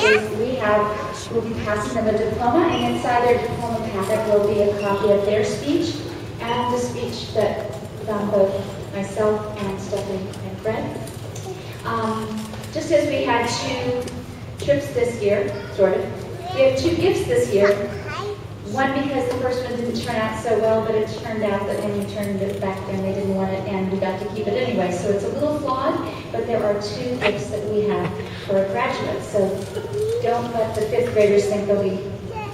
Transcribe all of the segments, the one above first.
is we'll be passing them a diploma, and inside their diploma packet will be a copy of their speech and the speech that both myself and Stephanie and read. Just as we had 2 trips this year, sort of, we have 2 gifts this year. One because the first one didn't turn out so well, but it turned out that when we turned it back then they didn't want it and we got to keep it anyway. So it's a little flawed, but there are 2 gifts that we have for graduates. So don't let the 5th graders think there'll be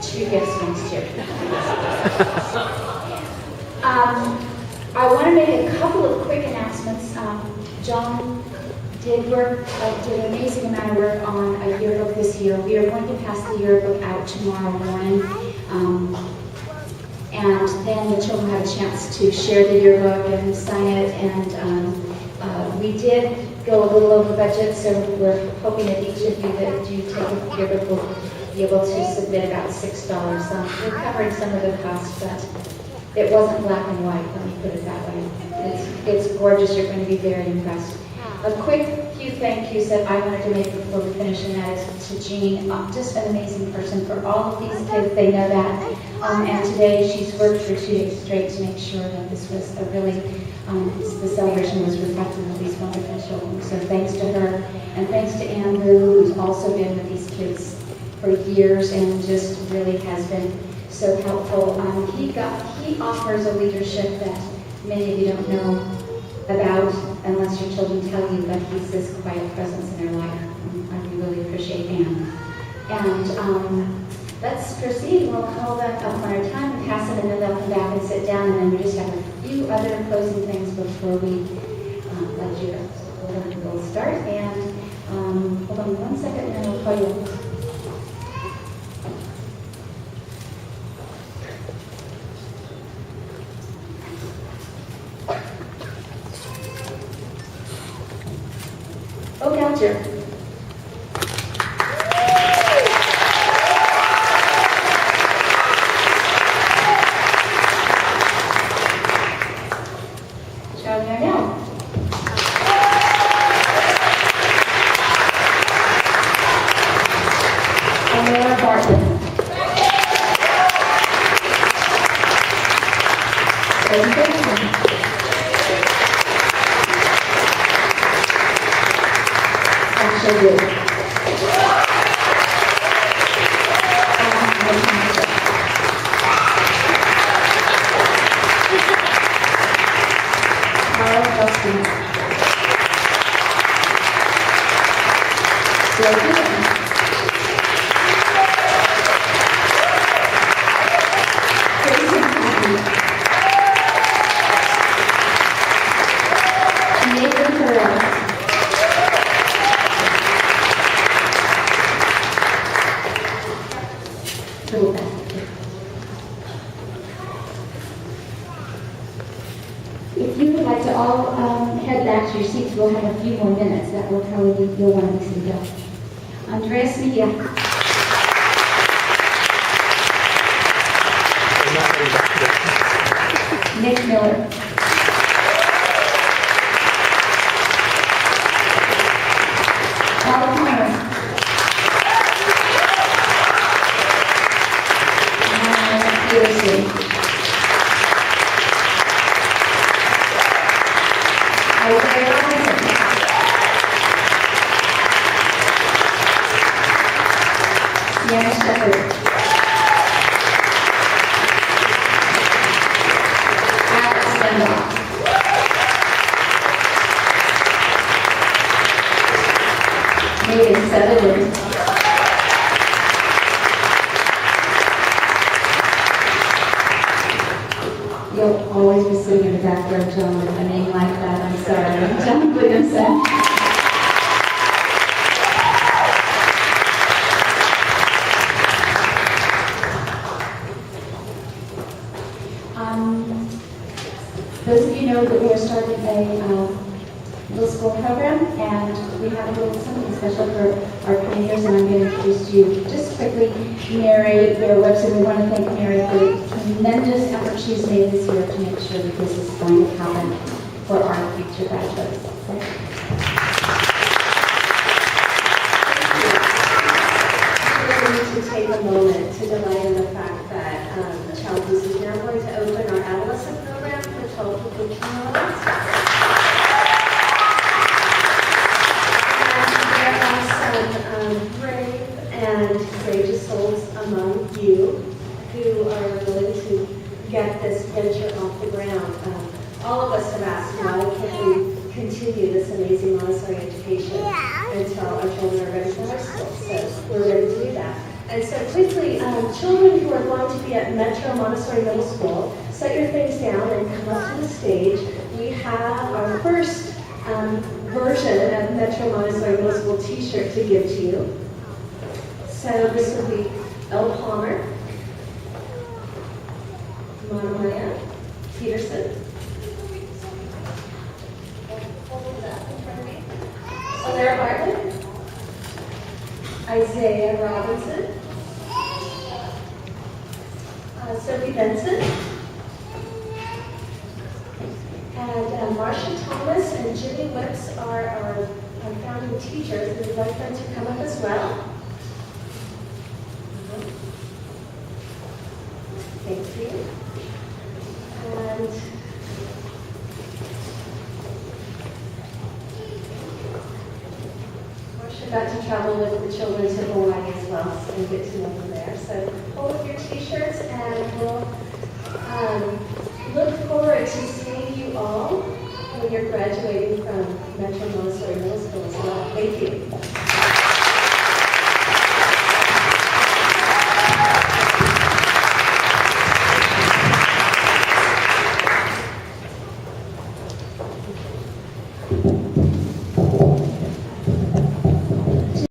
2 gifts next year. I want to make a couple of quick announcements. John did an amazing amount of work on a yearbook this year. We are going to pass the yearbook out tomorrow morning. And then the children have a chance to share the yearbook and sign it. And we did go a little over budget, so we're hoping that each of you that do take a yearbook will be able to submit about $6. We're covering some of the costs, but it wasn't black and white, let me put it that way. It's gorgeous. You're going to be very impressed. A quick few thank yous that I wanted to make before we finish, and that is to Jean, just an amazing person for all of these kids. They know that. And today she's worked for 2 days straight to make sure that this was a really, the celebration was reflective of these wonderful children. So thanks to her, and thanks to Andrew, who's also been with these kids for years and just really has been so helpful. He offers a leadership that many of you don't know about unless your children tell you, but he's this quiet presence in their life. I really appreciate Anne. And let's proceed. We'll call them up one at a time and pass them, and then they'll come back and sit down, and then we just have a few other closing things before we let you go. We'll start, and hold on 1 second, and then we'll call you. Oh, gotcha. Shall we go now? Allaira Barton. If you would like to all head back to your seats, we'll have a few more minutes. That will probably be you'll want to listen to. Andres Media. Nick Miller. Paul Palmer. Peterson. Sienna Shepherd. Alex Sandhoff. Megan Sutherland. You'll always be sitting in the back row, John, with a name like that. I'm sorry. John Williamson. Those of you know that we are starting a middle school program, and we have a little something special for our pioneers, and I'm going to introduce you just quickly Mary, their website. We want to thank Mary for the tremendous effort she's made this year to make sure that this is going to happen for our future graduates. to take a moment to delight in the fact that Childpeace is now going to open our adolescent program for 12 to 15 year olds. And there are some brave and courageous souls among you who are willing to get this venture off the ground. All of us have asked, why can't we continue this amazing Montessori education until our children are ready for high school? So we're ready to do that. And so quickly, children who are going to be at Metro Montessori Middle School, set your things down and come up to the stage. We have our first version of Metro Montessori Middle School t-shirt to give to you. So this will be L. Palmer, Montemayor, Peterson, Allaira Bartlett, Isaiah Robinson, Sophie Benson, and Marcia Thomas and Jimmy Whips are our founding teachers. We'd like them to come up as well. Thank you. And got to travel with the children to Hawaii as well and get to know them there. So hold up your t-shirts and we'll look forward to seeing you all when you're graduating from Metro Montessori Middle School as well. Thank you.